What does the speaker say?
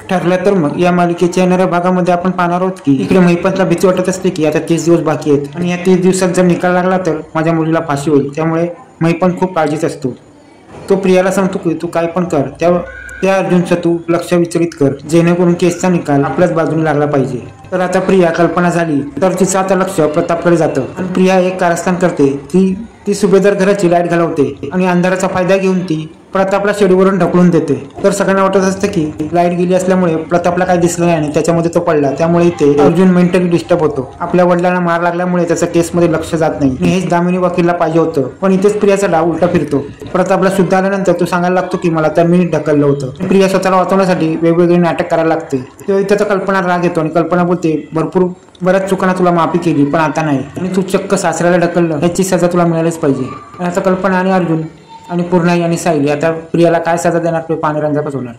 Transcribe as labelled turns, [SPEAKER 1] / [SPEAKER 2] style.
[SPEAKER 1] ठरलं तर मग या मालिकेच्या येणाऱ्या भागामध्ये आपण पाहणार आहोत की इकडे महिपतला भीती वाटत असते की आता 30 दिवस बाकी आहेत आणि या 30 दिवसात जर निकाल लागला तर माझ्या मुलीला फाशी होईल। त्यामुळे महिपत खूप काळजीत असतो। तो प्रियाला सांगतो की तू काय पण कर, त्या अर्जुनचं तू लक्ष विचलित कर जेणेकरून केसचा निकाल आपल्याच बाजूने लागला पाहिजे। तर आता प्रिया कल्पना झाली तर तिचं आता लक्ष प्रतापकडे जातं आणि प्रिया एक कारस्थान करते। ती सुभेदार घराची लाईट घालवते आणि अंधाराचा फायदा घेऊन ती प्रतापला शेडीवरून ढकलून देते। तर सगळ्यांना वाटत असतं की लाईट गेली असल्यामुळे प्रतापला काही दिसलं नाही आणि त्याच्यामध्ये तो पडला, त्यामुळे इथे अर्जुन मेंटली डिस्टर्ब होतो। आपल्या वडिलांना मार लागल्यामुळे त्याचं केसमध्ये लक्ष जात नाही। हेच दामिनी वकीलला पाहिजे होतं, पण इथेच प्रियाचा डाव उलटा फिरतो। प्रतापला शुद्ध आल्यानंतर तो सांगायला लागतो की मला तर मी ढकललं होतं। प्रिया स्वतःला वाचवण्यासाठी वेगवेगळे नाटक करायला लागते। तेव्हा इथे कल्पना राग येतो आणि कल्पना बोलते बऱ्याच चुकांना तुला माफी केली पण आता नाही आणि तू चक्क सासऱ्याला ढकललं, याची सजा तुला मिळालीच पाहिजे। आणि आता कल्पना आणि अर्जुन आणि पूर्णाई आणि सायली आता प्रियाला काय सजा देणार ते पाहणे रंजकच होणार।